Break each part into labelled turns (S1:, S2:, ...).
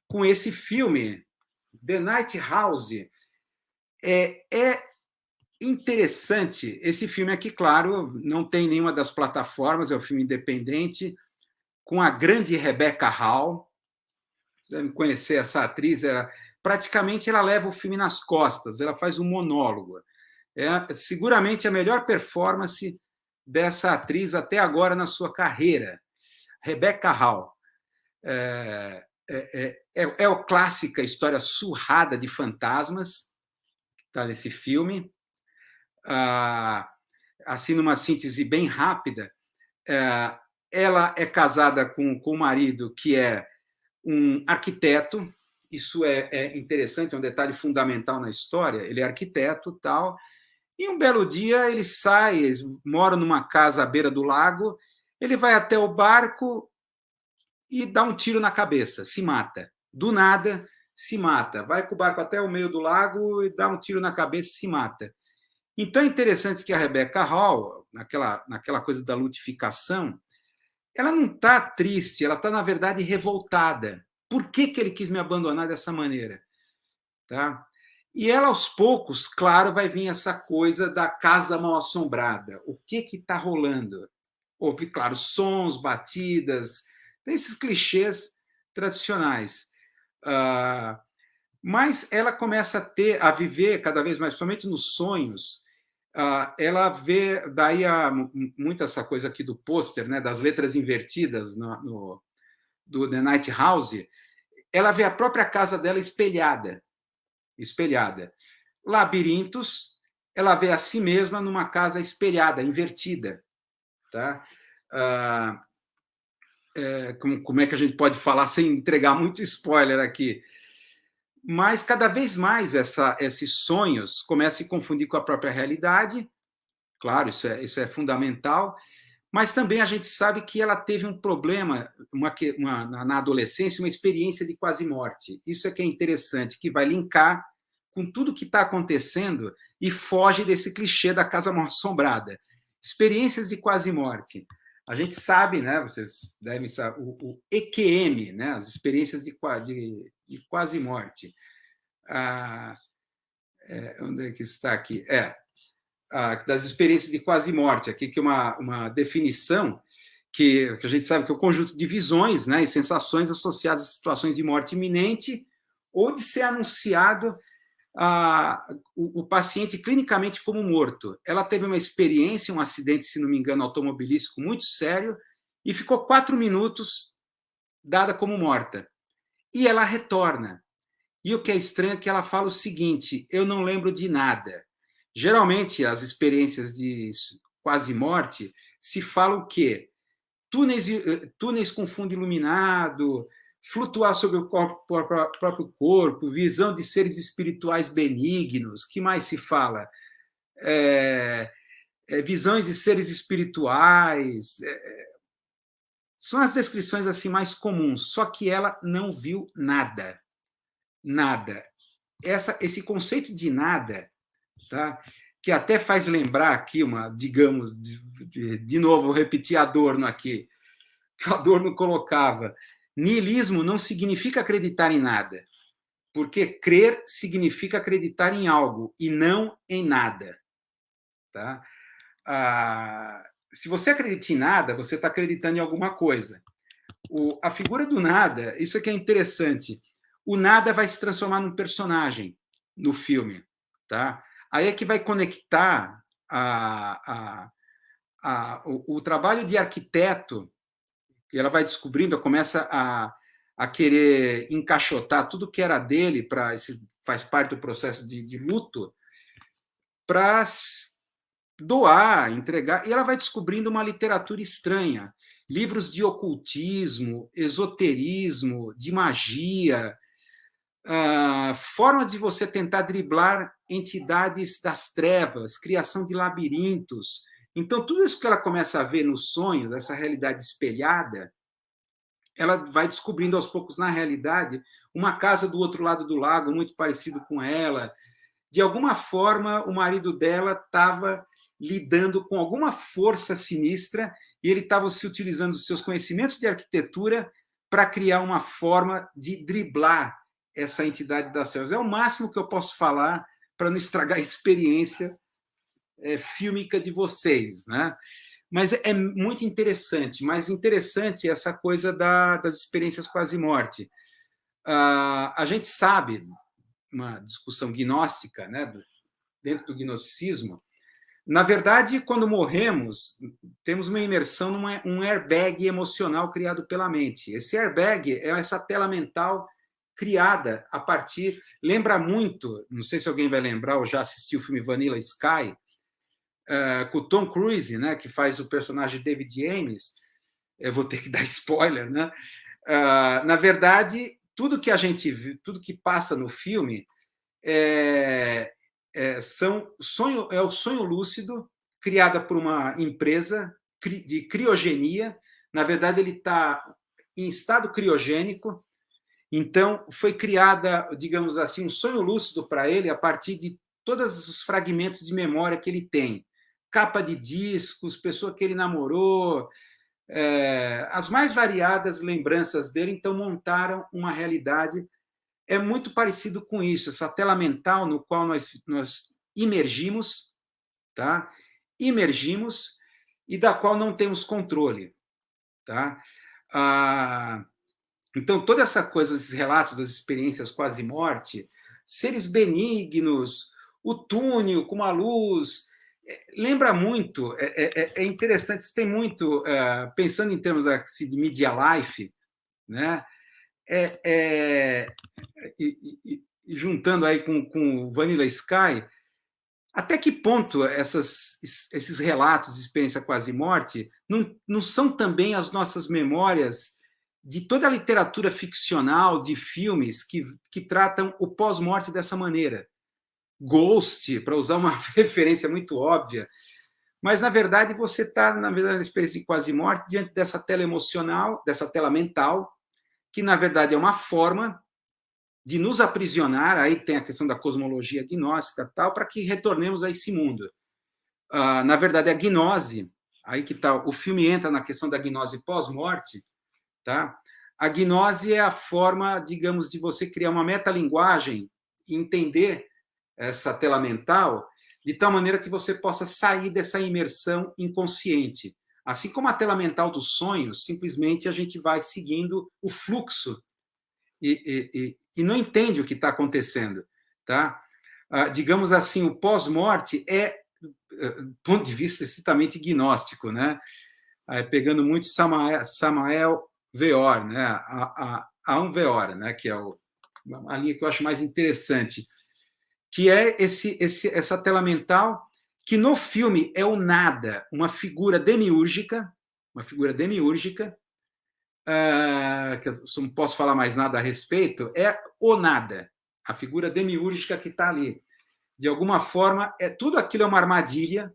S1: com esse filme, The Night House. É interessante. Esse filme aqui, claro, não tem nenhuma das plataformas, é um filme independente, com a grande Rebecca Hall. Você deve conhecer essa atriz, praticamente ela leva o filme nas costas, ela faz um monólogo. É seguramente a melhor performance dessa atriz até agora na sua carreira. Rebecca Hall. É a clássica história surrada de fantasmas que está nesse filme. Assim, numa síntese bem rápida, ela é casada com o marido, que é um arquiteto. Isso é interessante, é um detalhe fundamental na história. Ele é arquiteto, tal. E um belo dia ele sai, eles moram numa casa à beira do lago, ele vai até o barco e dá um tiro na cabeça, se mata. Do nada, se mata. Vai com o barco até o meio do lago e dá um tiro na cabeça e se mata. Então é interessante que a Rebecca Hall, naquela coisa da lutificação, ela não está triste, ela está, na verdade, revoltada. Por que ele quis me abandonar dessa maneira? Tá? E ela, aos poucos, claro, vai vir essa coisa da casa mal-assombrada. O que está rolando? Houve, claro, sons, batidas, esses clichês tradicionais. Mas ela começa a viver cada vez mais, principalmente nos sonhos. Ela vê, daí muito essa coisa aqui do pôster, né, das letras invertidas do The Night House. Ela vê a própria casa dela espelhada. Labirintos, ela vê a si mesma numa casa espelhada, invertida. Tá? Como é que a gente pode falar sem entregar muito spoiler aqui? Mas cada vez mais esses sonhos começam a se confundir com a própria realidade. Claro, isso é fundamental. Mas também a gente sabe que ela teve um problema na adolescência, uma experiência de quase morte. Isso é que é interessante, que vai linkar com tudo que está acontecendo e foge desse clichê da casa mal-assombrada. Experiências de quase morte. A gente sabe, né? Vocês devem saber, o EQM, né? As experiências de quase morte. Onde é que está aqui? Das experiências de quase morte, aqui que é uma definição que a gente sabe que é o conjunto de visões, né, e sensações associadas a situações de morte iminente ou de ser anunciado o paciente clinicamente como morto. Ela teve uma experiência, um acidente, se não me engano, automobilístico muito sério e ficou 4 minutos dada como morta. E ela retorna. E o que é estranho é que ela fala o seguinte: eu não lembro de nada. Geralmente, as experiências de quase morte se falam que túneis com fundo iluminado, flutuar sobre o próprio corpo, visão de seres espirituais benignos. Que mais se fala? Visões de seres espirituais. São as descrições assim mais comuns, só que ela não viu nada. Nada. Esse conceito de nada, tá? Que até faz lembrar aqui digamos, de novo, vou repetir Adorno aqui, que Adorno colocava: niilismo não significa acreditar em nada, porque crer significa acreditar em algo e não em nada. Tá? Se você acredita em nada, você está acreditando em alguma coisa. A figura do nada, isso aqui é interessante. O nada vai se transformar num personagem no filme. Tá? Aí é que vai conectar o trabalho de arquiteto, e ela vai descobrindo, começa a querer encaixotar tudo que era dele, faz parte do processo de luto, para doar, entregar, e ela vai descobrindo uma literatura estranha, livros de ocultismo, esoterismo, de magia, forma de você tentar driblar entidades das trevas, criação de labirintos. Então, tudo isso que ela começa a ver no sonho, dessa realidade espelhada, ela vai descobrindo aos poucos, na realidade, uma casa do outro lado do lago, muito parecido com ela. De alguma forma, o marido dela estava lidando com alguma força sinistra e ele estava se utilizando dos seus conhecimentos de arquitetura para criar uma forma de driblar essa entidade das trevas. É o máximo que eu posso falar para não estragar a experiência fílmica de vocês, né? Mas é muito interessante, mais interessante essa coisa das experiências quase-morte. A gente sabe, uma discussão gnóstica, né, dentro do gnosticismo, na verdade, quando morremos, temos uma imersão num airbag emocional criado pela mente. Esse airbag é essa tela mental criada a partir... Lembra muito, não sei se alguém vai lembrar, ou já assistiu o filme Vanilla Sky, com o Tom Cruise, né, que faz o personagem David Ames. Eu vou ter que dar spoiler, né? Na verdade, tudo que a gente viu, tudo que passa no filme é o sonho lúcido criada por uma empresa de criogenia. Na verdade, ele está em estado criogênico. Então, foi criada, digamos assim, um sonho lúcido para ele a partir de todos os fragmentos de memória que ele tem. Capa de discos, pessoa que ele namorou, as mais variadas lembranças dele, então montaram uma realidade. É muito parecido com isso, essa tela mental no qual nós imergimos, tá? Imergimos, e da qual não temos controle, tá? Então, toda essa coisa, esses relatos das experiências quase-morte, seres benignos, o túnel com uma luz, lembra muito, é interessante, isso tem muito, pensando em termos assim, de media life, né? E juntando aí com o Vanilla Sky, até que ponto esses relatos de experiência quase-morte não são também as nossas memórias de toda a literatura ficcional, de filmes que tratam o pós-morte dessa maneira? Ghost, para usar uma referência muito óbvia, mas, na verdade, você está, na experiência de quase-morte diante dessa tela emocional, dessa tela mental, que, na verdade, é uma forma de nos aprisionar, aí tem a questão da cosmologia gnóstica, tal, para que retornemos a esse mundo. Na verdade, a gnose, aí que tá, o filme entra na questão da gnose pós-morte, tá? A gnose é a forma, digamos, de você criar uma metalinguagem e entender essa tela mental de tal maneira que você possa sair dessa imersão inconsciente. Assim como a tela mental dos sonhos, simplesmente a gente vai seguindo o fluxo e não entende o que está acontecendo, tá? Digamos assim, o pós-morte do ponto de vista estritamente gnóstico, né? Pegando muito Samael Weor, né? A um Weor, né? Que é a linha que eu acho mais interessante, que é essa tela mental que no filme é o nada, uma figura demiúrgica, que eu não posso falar mais nada a respeito, é o nada, a figura demiúrgica que está ali. De alguma forma, tudo aquilo é uma armadilha,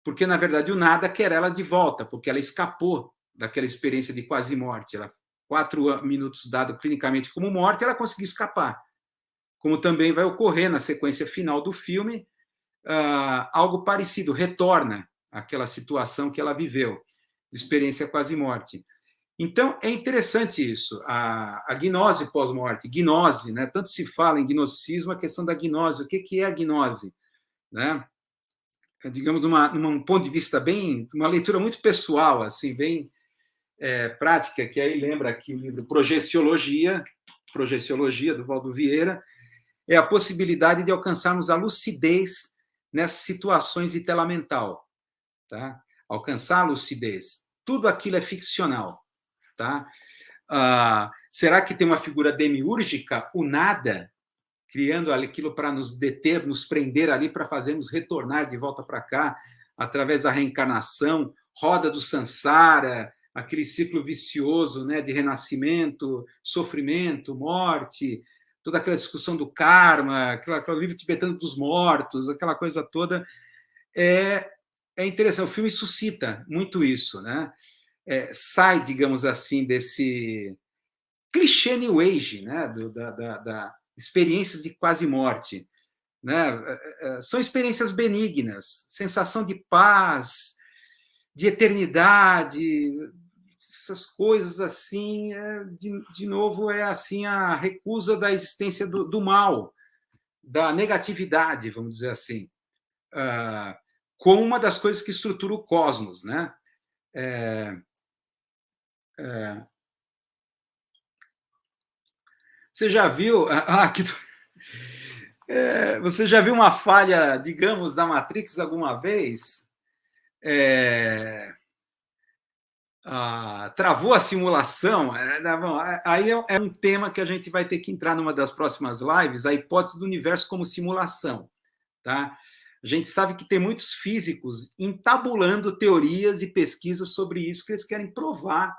S1: porque, na verdade, o nada quer ela de volta, porque ela escapou daquela experiência de quase-morte. 4 minutos dado clinicamente como morte, ela conseguiu escapar. Como também vai ocorrer na sequência final do filme, algo parecido, retorna àquela situação que ela viveu, de experiência quase-morte. Então, é interessante isso, a gnose pós-morte, gnose, né? Tanto se fala em gnosticismo, a questão da gnose, o que é a gnose? Né? Digamos, num ponto de vista uma leitura muito pessoal, assim, bem prática, que aí lembra aqui o livro Projeciologia, do Valdo Vieira, é a possibilidade de alcançarmos a lucidez nessas situações de tela mental, tá? Alcançar a lucidez. Tudo aquilo é ficcional, tá? Será que tem uma figura demiúrgica, o nada, criando aquilo para nos deter, nos prender ali, para fazermos retornar de volta para cá, através da reencarnação, roda do samsara, aquele ciclo vicioso, né, de renascimento, sofrimento, morte, toda aquela discussão do karma, aquele livro tibetano dos mortos, aquela coisa toda. É interessante, o filme suscita muito isso, né? Sai, digamos assim, desse clichê New Age, né? Da experiências de quase morte, né? São experiências benignas, sensação de paz, de eternidade, essas coisas assim, de novo, é assim a recusa da existência do mal, da negatividade, vamos dizer assim, como uma das coisas que estrutura o cosmos, né? É, é, você já viu? Você já viu uma falha, digamos, da Matrix alguma vez? É, travou a simulação? Bom, aí é um tema que a gente vai ter que entrar numa das próximas lives, a hipótese do universo como simulação. Tá? A gente sabe que tem muitos físicos entabulando teorias e pesquisas sobre isso, que eles querem provar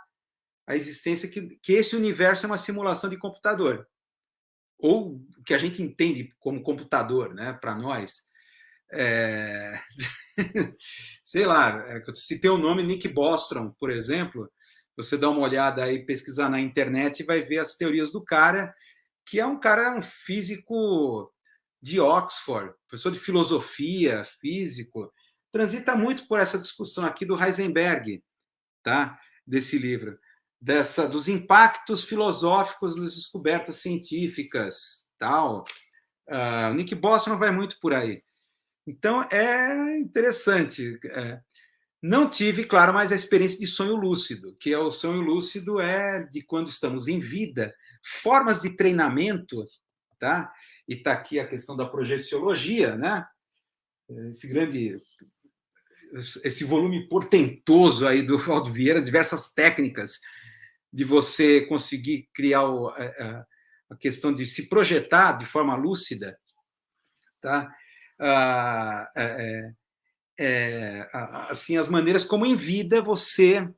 S1: a existência, que esse universo é uma simulação de computador, ou o que a gente entende como computador, né, para nós. É... Sei lá, se tem o nome Nick Bostrom, por exemplo, você dá uma olhada aí, pesquisar na internet e vai ver as teorias do cara, que é um físico de Oxford, professor de filosofia, físico, transita muito por essa discussão aqui do Heisenberg, tá? Desse livro, dos impactos filosóficos nas descobertas científicas, tal. O Nick Bostrom vai muito por aí. Então, é interessante. Não tive, claro, mais a experiência de sonho lúcido, que é o sonho lúcido de quando estamos em vida, formas de treinamento, tá? E está aqui a questão da projeciologia, né? Esse volume portentoso aí do Valdo Vieira, diversas técnicas de você conseguir criar a questão de se projetar de forma lúcida, tá? Assim, as maneiras como em vida você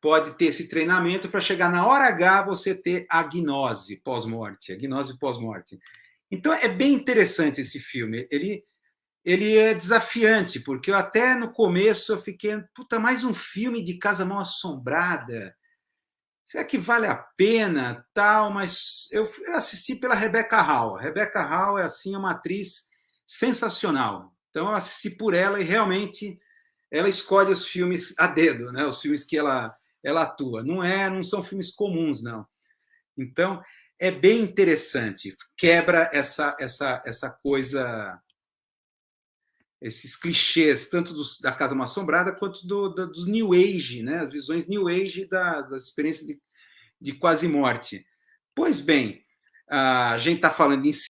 S1: pode ter esse treinamento para chegar na hora H você ter a gnose pós-morte, Então é bem interessante esse filme. Ele é desafiante, porque eu até no começo eu fiquei, puta, mais um filme de Casa Mal Assombrada. Será que vale a pena, tal? Mas eu assisti pela Rebecca Hall. A Rebecca Hall é assim uma atriz sensacional. Então eu assisti por ela e realmente ela escolhe os filmes a dedo, né? Os filmes que ela atua. Não são filmes comuns, não. Então é bem interessante. Quebra essa coisa, esses clichês, tanto da Casa Mal Assombrada quanto dos New Age, né? As visões New Age das experiências de quase morte. Pois bem, a gente está falando em